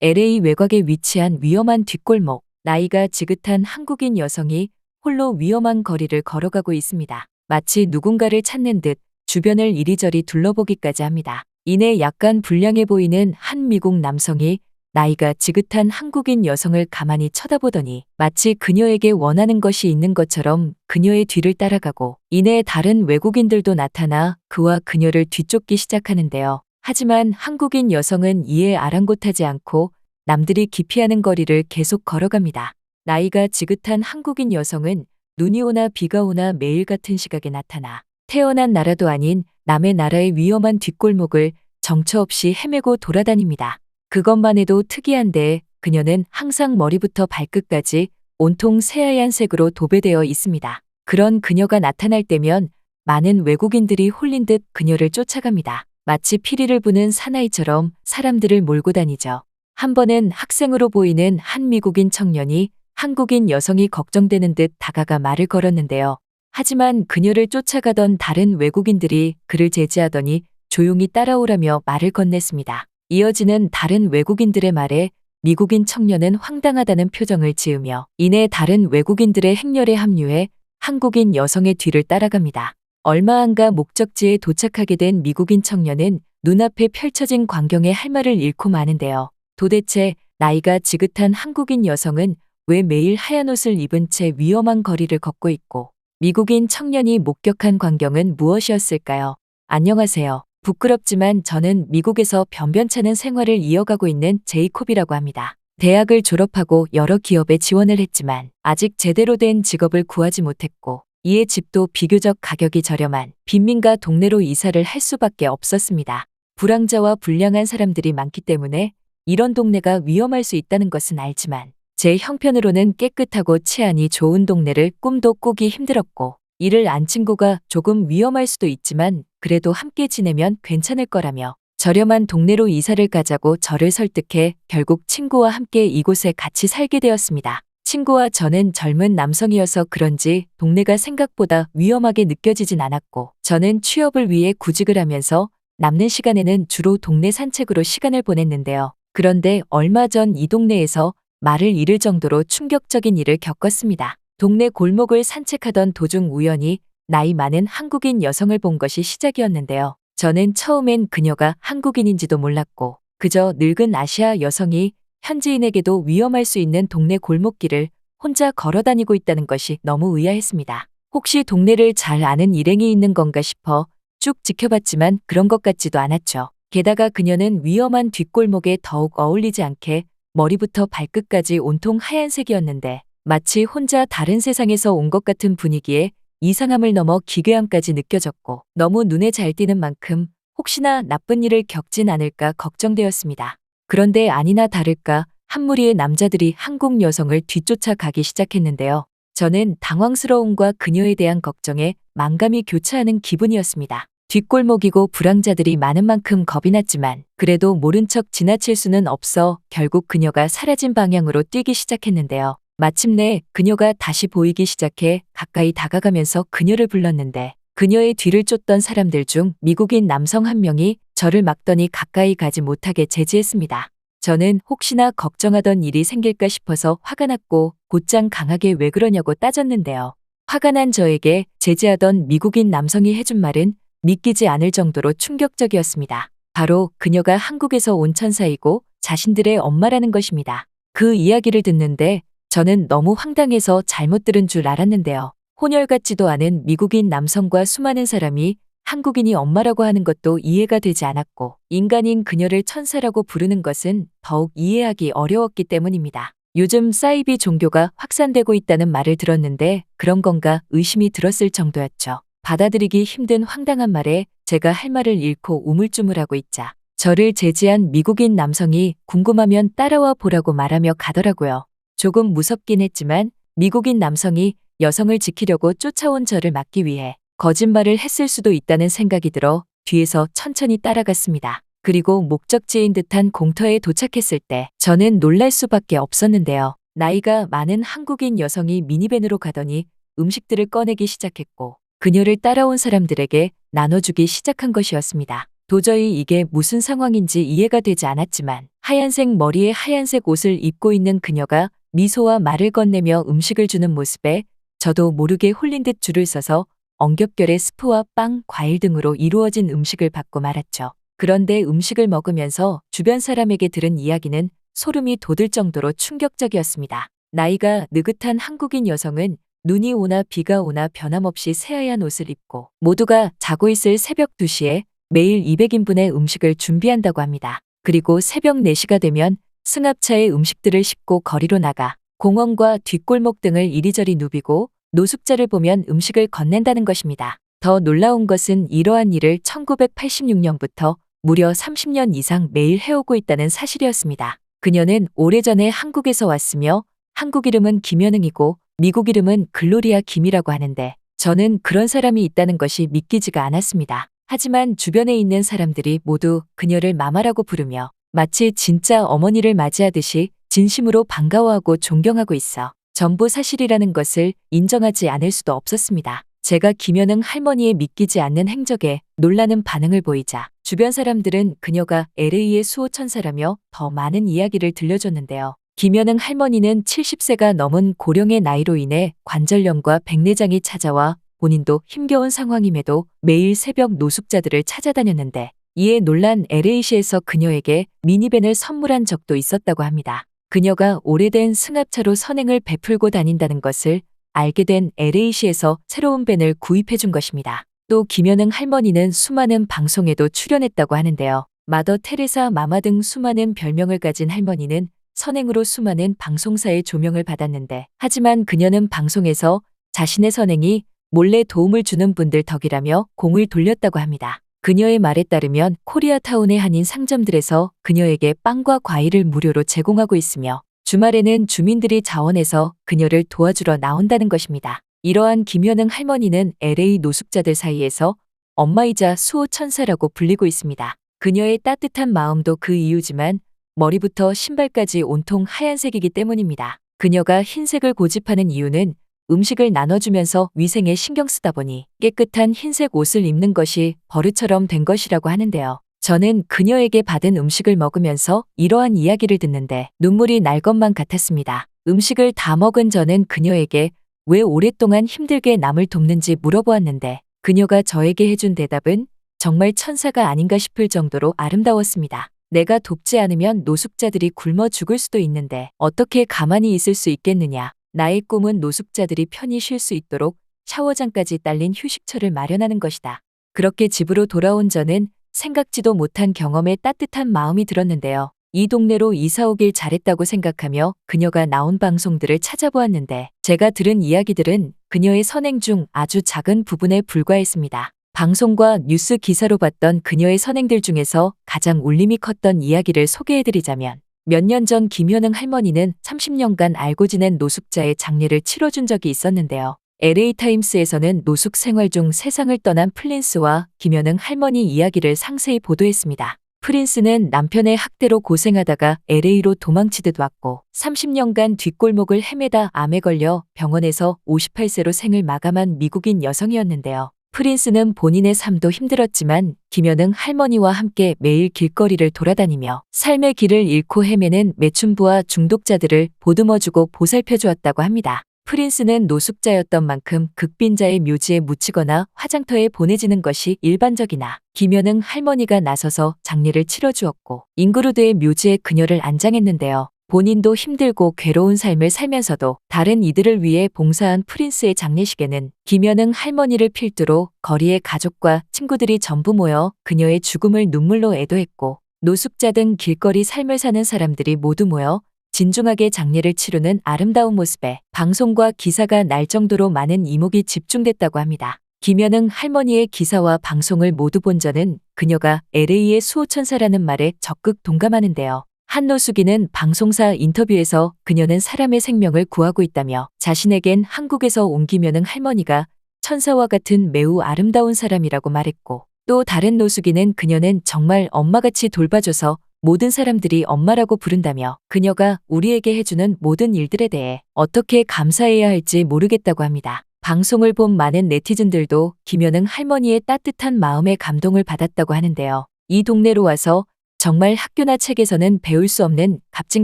LA 외곽에 위치한 위험한 뒷골목, 나이가 지긋한 한국인 여성이 홀로 위험한 거리를 걸어가고 있습니다. 마치 누군가를 찾는 듯 주변을 이리저리 둘러보기까지 합니다. 이내 약간 불량해 보이는 한 미국 남성이 나이가 지긋한 한국인 여성을 가만히 쳐다보더니 마치 그녀에게 원하는 것이 있는 것처럼 그녀의 뒤를 따라가고, 이내 다른 외국인들도 나타나 그와 그녀를 뒤쫓기 시작하는데요. 하지만 한국인 여성은 이에 아랑곳하지 않고 남들이 기피하는 거리를 계속 걸어갑니다. 나이가 지긋한 한국인 여성은 눈이 오나 비가 오나 매일 같은 시각에 나타나 태어난 나라도 아닌 남의 나라의 위험한 뒷골목을 정처 없이 헤매고 돌아다닙니다. 그것만 해도 특이한데 그녀는 항상 머리부터 발끝까지 온통 새하얀 색으로 도배되어 있습니다. 그런 그녀가 나타날 때면 많은 외국인들이 홀린 듯 그녀를 쫓아갑니다. 마치 피리를 부는 사나이처럼 사람들을 몰고 다니죠. 한 번은 학생으로 보이는 한 미국인 청년이 한국인 여성이 걱정되는 듯 다가가 말을 걸었는데요. 하지만 그녀를 쫓아가던 다른 외국인들이 그를 제지하더니 조용히 따라오라며 말을 건넸습니다. 이어지는 다른 외국인들의 말에 미국인 청년은 황당하다는 표정을 지으며 이내 다른 외국인들의 행렬에 합류해 한국인 여성의 뒤를 따라갑니다. 얼마 안가 목적지에 도착하게 된 미국인 청년은 눈앞에 펼쳐진 광경에 할 말을 잃고 마는데요. 도대체 나이가 지긋한 한국인 여성은 왜 매일 하얀 옷을 입은 채 위험한 거리를 걷고 있고, 미국인 청년이 목격한 광경은 무엇이었을까요? 안녕하세요. 부끄럽지만 저는 미국에서 변변찮은 생활을 이어가고 있는 제이콥이라고 합니다. 대학을 졸업하고 여러 기업에 지원을 했지만 아직 제대로 된 직업을 구하지 못했고, 이에 집도 비교적 가격이 저렴한 빈민가 동네로 이사를 할 수밖에 없었습니다. 불황자와 불량한 사람들이 많기 때문에 이런 동네가 위험할 수 있다는 것은 알지만 제 형편으로는 깨끗하고 치안이 좋은 동네를 꿈도 꾸기 힘들었고, 이를 안 친구가 조금 위험할 수도 있지만 그래도 함께 지내면 괜찮을 거라며 저렴한 동네로 이사를 가자고 저를 설득해 결국 친구와 함께 이곳에 같이 살게 되었습니다. 친구와 저는 젊은 남성이어서 그런지 동네가 생각보다 위험하게 느껴지진 않았고, 저는 취업을 위해 구직을 하면서 남는 시간에는 주로 동네 산책으로 시간을 보냈는데요. 그런데 얼마 전 이 동네에서 말을 잃을 정도로 충격적인 일을 겪었습니다. 동네 골목을 산책하던 도중 우연히 나이 많은 한국인 여성을 본 것이 시작이었는데요. 저는 처음엔 그녀가 한국인인지도 몰랐고 그저 늙은 아시아 여성이 현지인에게도 위험할 수 있는 동네 골목길을 혼자 걸어 다니고 있다는 것이 너무 의아했습니다. 혹시 동네를 잘 아는 일행이 있는 건가 싶어 쭉 지켜봤지만 그런 것 같지도 않았죠. 게다가 그녀는 위험한 뒷골목에 더욱 어울리지 않게 머리부터 발끝까지 온통 하얀색이었는데 마치 혼자 다른 세상에서 온 것 같은 분위기에 이상함을 넘어 기괴함까지 느껴졌고, 너무 눈에 잘 띄는 만큼 혹시나 나쁜 일을 겪진 않을까 걱정되었습니다. 그런데 아니나 다를까 한 무리의 남자들이 한국 여성을 뒤쫓아 가기 시작했는데요. 저는 당황스러움과 그녀에 대한 걱정에 만감이 교차하는 기분이었습니다. 뒷골목이고 불황자들이 많은 만큼 겁이 났지만 그래도 모른 척 지나칠 수는 없어 결국 그녀가 사라진 방향으로 뛰기 시작했는데요. 마침내 그녀가 다시 보이기 시작해 가까이 다가가면서 그녀를 불렀는데 그녀의 뒤를 쫓던 사람들 중 미국인 남성 한 명이 저를 막더니 가까이 가지 못하게 제지했습니다. 저는 혹시나 걱정하던 일이 생길까 싶어서 화가 났고 곧장 강하게 왜 그러냐고 따졌는데요. 화가 난 저에게 제지하던 미국인 남성이 해준 말은 믿기지 않을 정도로 충격적이었습니다. 바로 그녀가 한국에서 온 천사이고 자신들의 엄마라는 것입니다. 그 이야기를 듣는데 저는 너무 황당해서 잘못 들은 줄 알았는데요. 혼혈 같지도 않은 미국인 남성과 수많은 사람이 한국인이 엄마라고 하는 것도 이해가 되지 않았고, 인간인 그녀를 천사라고 부르는 것은 더욱 이해하기 어려웠기 때문입니다. 요즘 사이비 종교가 확산되고 있다는 말을 들었는데 그런 건가 의심이 들었을 정도였죠. 받아들이기 힘든 황당한 말에 제가 할 말을 잃고 우물쭈물하고 있자 저를 제지한 미국인 남성이 궁금하면 따라와 보라고 말하며 가더라고요. 조금 무섭긴 했지만 미국인 남성이 여성을 지키려고 쫓아온 저를 막기 위해 거짓말을 했을 수도 있다는 생각이 들어 뒤에서 천천히 따라갔습니다. 그리고 목적지인 듯한 공터에 도착했을 때 저는 놀랄 수밖에 없었는데요. 나이가 많은 한국인 여성이 미니밴으로 가더니 음식들을 꺼내기 시작했고 그녀를 따라온 사람들에게 나눠주기 시작한 것이었습니다. 도저히 이게 무슨 상황인지 이해가 되지 않았지만 하얀색 머리에 하얀색 옷을 입고 있는 그녀가 미소와 말을 건네며 음식을 주는 모습에 저도 모르게 홀린 듯 줄을 서서 엉겹결에 스프와 빵, 과일 등으로 이루어진 음식을 받고 말았죠. 그런데 음식을 먹으면서 주변 사람에게 들은 이야기는 소름이 돋을 정도로 충격적이었습니다. 나이가 느긋한 한국인 여성은 눈이 오나 비가 오나 변함없이 새하얀 옷을 입고 모두가 자고 있을 새벽 2시에 매일 200인분의 음식을 준비한다고 합니다. 그리고 새벽 4시가 되면 승합차에 음식들을 싣고 거리로 나가 공원과 뒷골목 등을 이리저리 누비고 노숙자를 보면 음식을 건넨다는 것입니다. 더 놀라운 것은 이러한 일을 1986년부터 무려 30년 이상 매일 해오고 있다는 사실이었습니다. 그녀는 오래전에 한국에서 왔으며 한국 이름은 김연응이고 미국 이름은 글로리아 김이라고 하는데 저는 그런 사람이 있다는 것이 믿기지가 않았습니다. 하지만 주변에 있는 사람들이 모두 그녀를 마마라고 부르며 마치 진짜 어머니를 맞이하듯이 진심으로 반가워하고 존경하고 있어 전부 사실이라는 것을 인정하지 않을 수도 없었습니다. 제가 김연응 할머니의 믿기지 않는 행적에 놀라는 반응을 보이자 주변 사람들은 그녀가 LA의 수호천사라며 더 많은 이야기를 들려줬는데요. 김연응 할머니는 70세가 넘은 고령의 나이로 인해 관절염과 백내장이 찾아와 본인도 힘겨운 상황임에도 매일 새벽 노숙자들을 찾아다녔는데 이에 놀란 LA시에서 그녀에게 미니밴을 선물한 적도 있었다고 합니다. 그녀가 오래된 승합차로 선행을 베풀고 다닌다는 것을 알게 된 LA시에서 새로운 밴을 구입해 준 것입니다. 또 김연응 할머니는 수많은 방송에도 출연했다고 하는데요. 마더 테레사 마마 등 수많은 별명을 가진 할머니는 선행으로 수많은 방송사의 조명을 받았는데 하지만 그녀는 방송에서 자신의 선행이 몰래 도움을 주는 분들 덕이라며 공을 돌렸다고 합니다. 그녀의 말에 따르면 코리아타운의 한인 상점들에서 그녀에게 빵과 과일을 무료로 제공하고 있으며 주말에는 주민들이 자원해서 그녀를 도와주러 나온다는 것입니다. 이러한 김연응 할머니는 LA 노숙자들 사이에서 엄마이자 수호천사라고 불리고 있습니다. 그녀의 따뜻한 마음도 그 이유지만 머리부터 신발까지 온통 하얀색이기 때문입니다. 그녀가 흰색을 고집하는 이유는 음식을 나눠주면서 위생에 신경 쓰다 보니 깨끗한 흰색 옷을 입는 것이 버릇처럼 된 것이라고 하는데요. 저는 그녀에게 받은 음식을 먹으면서 이러한 이야기를 듣는데 눈물이 날 것만 같았습니다. 음식을 다 먹은 저는 그녀에게 왜 오랫동안 힘들게 남을 돕는지 물어보았는데 그녀가 저에게 해준 대답은 정말 천사가 아닌가 싶을 정도로 아름다웠습니다. 내가 돕지 않으면 노숙자들이 굶어 죽을 수도 있는데 어떻게 가만히 있을 수 있겠느냐. 나의 꿈은 노숙자들이 편히 쉴 수 있도록 샤워장까지 딸린 휴식처를 마련하는 것이다. 그렇게 집으로 돌아온 저는 생각지도 못한 경험에 따뜻한 마음이 들었는데요. 이 동네로 이사 오길 잘했다고 생각하며 그녀가 나온 방송들을 찾아보았는데 제가 들은 이야기들은 그녀의 선행 중 아주 작은 부분에 불과했습니다. 방송과 뉴스 기사로 봤던 그녀의 선행들 중에서 가장 울림이 컸던 이야기를 소개해드리자면 몇 년 전 김연응 할머니는 30년간 알고 지낸 노숙자의 장례를 치러준 적이 있었는데요. LA타임스에서는 노숙 생활 중 세상을 떠난 프린스와 김연응 할머니 이야기를 상세히 보도했습니다. 프린스는 남편의 학대로 고생하다가 LA로 도망치듯 왔고 30년간 뒷골목을 헤매다 암에 걸려 병원에서 58세로 생을 마감한 미국인 여성이었는데요. 프린스는 본인의 삶도 힘들었지만 김연응 할머니와 함께 매일 길거리를 돌아다니며 삶의 길을 잃고 헤매는 매춘부와 중독자들을 보듬어주고 보살펴주었다고 합니다. 프린스는 노숙자였던 만큼 극빈자의 묘지에 묻히거나 화장터에 보내지는 것이 일반적이나 김연응 할머니가 나서서 장례를 치러주었고 잉그루드의 묘지에 그녀를 안장했는데요. 본인도 힘들고 괴로운 삶을 살면서도 다른 이들을 위해 봉사한 프린스의 장례식에는 김연응 할머니를 필두로 거리의 가족과 친구들이 전부 모여 그녀의 죽음을 눈물로 애도했고 노숙자 등 길거리 삶을 사는 사람들이 모두 모여 진중하게 장례를 치르는 아름다운 모습에 방송과 기사가 날 정도로 많은 이목이 집중됐다고 합니다. 김연응 할머니의 기사와 방송을 모두 본 저는 그녀가 LA의 수호천사라는 말에 적극 동감하는데요. 한 노숙인은 방송사 인터뷰에서 그녀는 사람의 생명을 구하고 있다며 자신에겐 한국에서 온 김연응 할머니가 천사와 같은 매우 아름다운 사람이라고 말했고 또 다른 노숙인은 그녀는 정말 엄마같이 돌봐줘서 모든 사람들이 엄마라고 부른다며 그녀가 우리에게 해주는 모든 일들에 대해 어떻게 감사해야 할지 모르겠다고 합니다. 방송을 본 많은 네티즌들도 김연응 할머니의 따뜻한 마음에 감동을 받았다고 하는데요. 이 동네로 와서 정말 학교나 책에서는 배울 수 없는 값진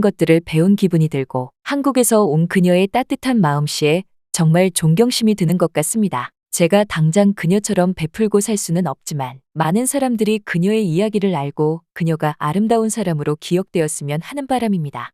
것들을 배운 기분이 들고 한국에서 온 그녀의 따뜻한 마음씨에 정말 존경심이 드는 것 같습니다. 제가 당장 그녀처럼 베풀고 살 수는 없지만 많은 사람들이 그녀의 이야기를 알고 그녀가 아름다운 사람으로 기억되었으면 하는 바람입니다.